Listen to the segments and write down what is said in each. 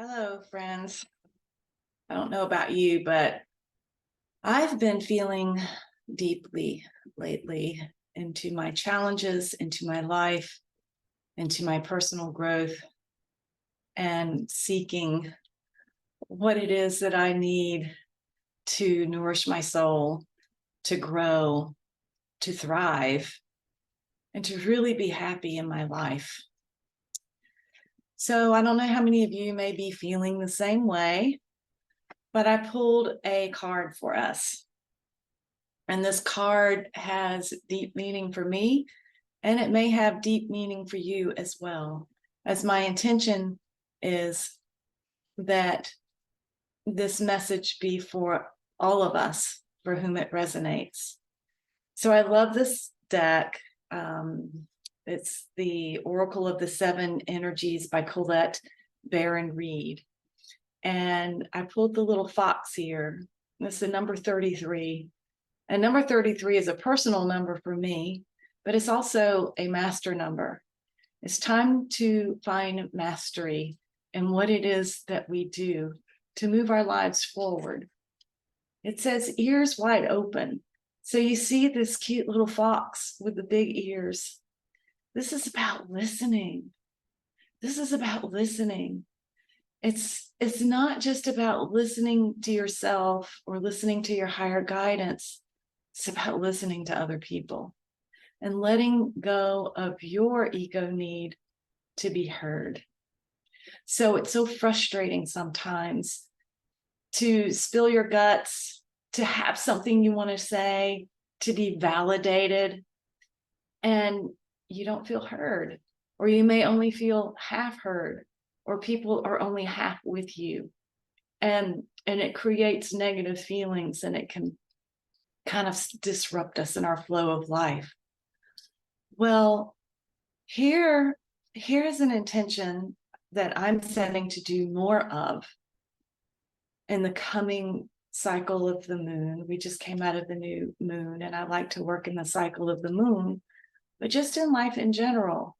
Hello, friends. I don't know about you, but I've been feeling deeply lately into my challenges, into my life, into my personal growth, and seeking what it is that I need to nourish my soul, to grow, to thrive, and to really be happy in my life. So I don't know how many of you may be feeling the same way, but I pulled a card for us. And this card has deep meaning for me, and it may have deep meaning for you as well. As my intention is that this message be for all of us for whom it resonates. So I love this deck. It's the Oracle of the Seven Energies by Colette Baron Reed. And I pulled the little fox here. It's the number 33. And number 33 is a personal number for me, but it's also a master number. It's time to find mastery in what it is that we do to move our lives forward. It says ears wide open. So you see this cute little fox with the big ears. This is about listening. This is about listening. It's not just about listening to yourself or listening to your higher guidance. It's about listening to other people and letting go of your ego need to be heard. So it's so frustrating sometimes to spill your guts, to have something you want to say, to be validated, and you don't feel heard, or you may only feel half heard, or people are only half with you. And it creates negative feelings, and it can kind of disrupt us in our flow of life. Well, here's an intention that I'm setting to do more of in the coming cycle of the moon. We just came out of the new moon, and I like to work in the cycle of the moon, but just in life in general.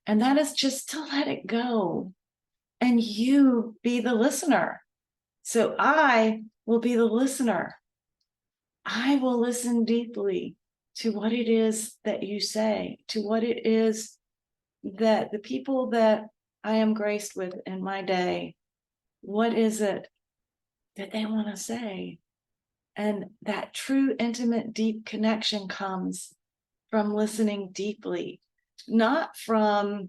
And that is just to let it go and you be the listener. So I will be the listener. I will listen deeply to what it is that you say, to what it is that the people that I am graced with in my day, what is it that they want to say? And that true, intimate, deep connection comes from listening deeply, not from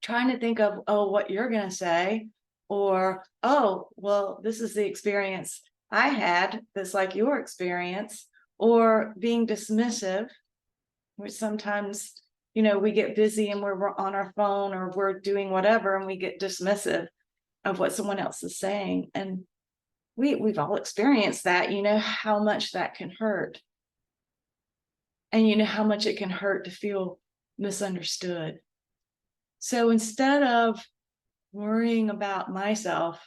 trying to think of, oh, what you're going to say, or, oh, well, this is the experience I had that's like your experience, or being dismissive, which sometimes, we get busy and we're on our phone or we're doing whatever and we get dismissive of what someone else is saying. And we've all experienced that. You know how much that can hurt. And you know how much it can hurt to feel misunderstood. So instead of worrying about myself,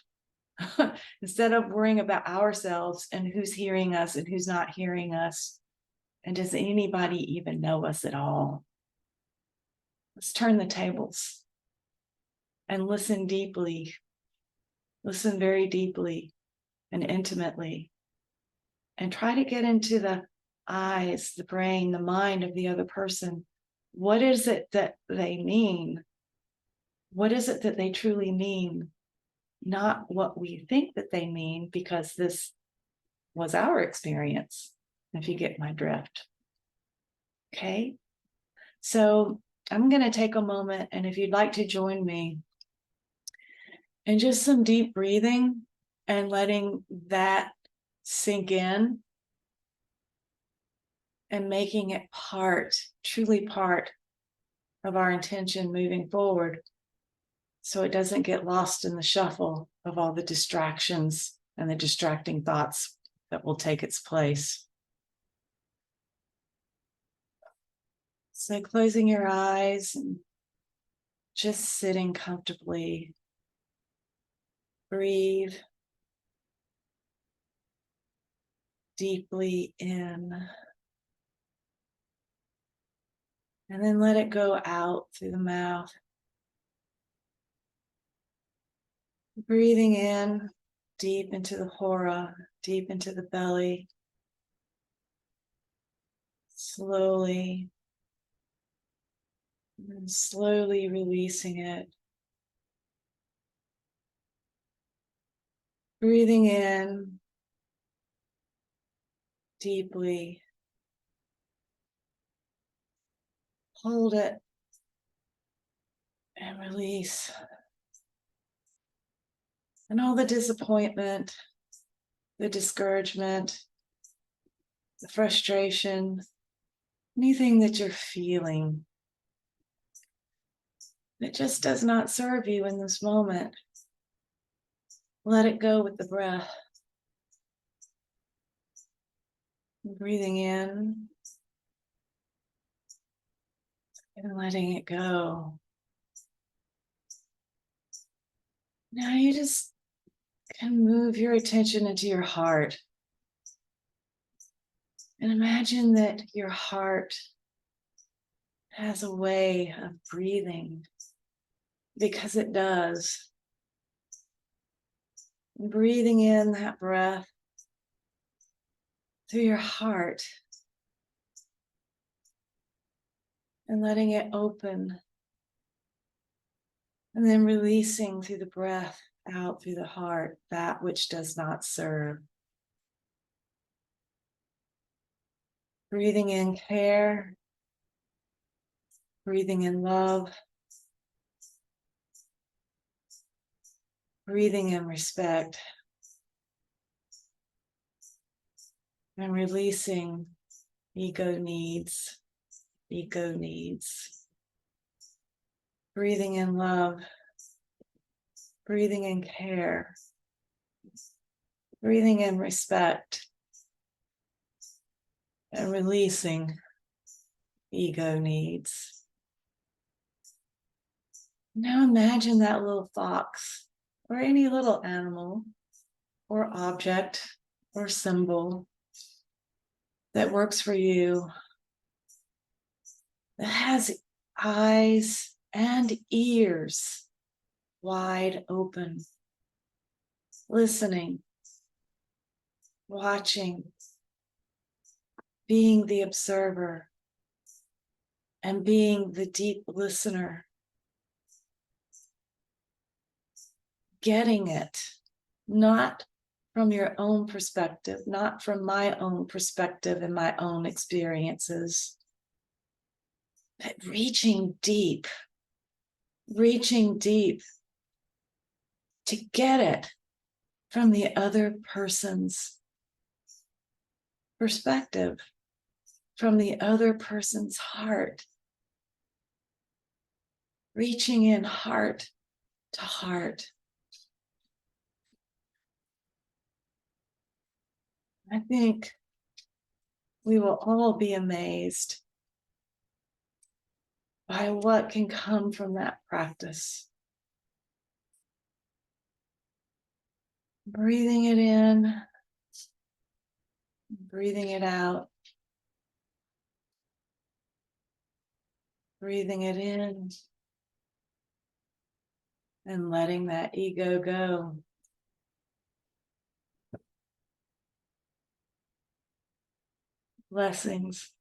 instead of worrying about ourselves and who's hearing us and who's not hearing us, and does anybody even know us at all, let's turn the tables and listen deeply, listen very deeply and intimately, and try to get into the eyes, the brain, the mind of the other person. What is it that they mean? What is it that they truly mean? Not what we think that they mean, because this was our experience, if you get my drift. Okay? So I'm going to take a moment, and if you'd like to join me in just some deep breathing and letting that sink in and making it truly part of our intention moving forward, so it doesn't get lost in the shuffle of all the distractions and the distracting thoughts that will take its place. So closing your eyes and just sitting comfortably. Breathe deeply in, and then let it go out through the mouth. Breathing in deep into the hora, deep into the belly. Slowly and slowly releasing it. Breathing in deeply. Hold it and release. And all the disappointment, the discouragement, the frustration, anything that you're feeling that just does not serve you in this moment. Let it go with the breath. Breathing in and letting it go. Now you just can move your attention into your heart. And imagine that your heart has a way of breathing, because it does. Breathing in that breath through your heart and letting it open, and then releasing through the breath out through the heart that which does not serve. Breathing in care, breathing in love, breathing in respect, and releasing ego needs, ego needs. Breathing in love, breathing in care, breathing in respect, and releasing ego needs. Now imagine that little fox or any little animal or object or symbol that works for you, that has eyes and ears wide open, listening, watching, being the observer, and being the deep listener, getting it, not from your own perspective, not from my own perspective and my own experiences, but reaching deep to get it from the other person's perspective, from the other person's heart, reaching in heart to heart. I think we will all be amazed by what can come from that practice. Breathing it in, breathing it out, breathing it in, and letting that ego go. Blessings.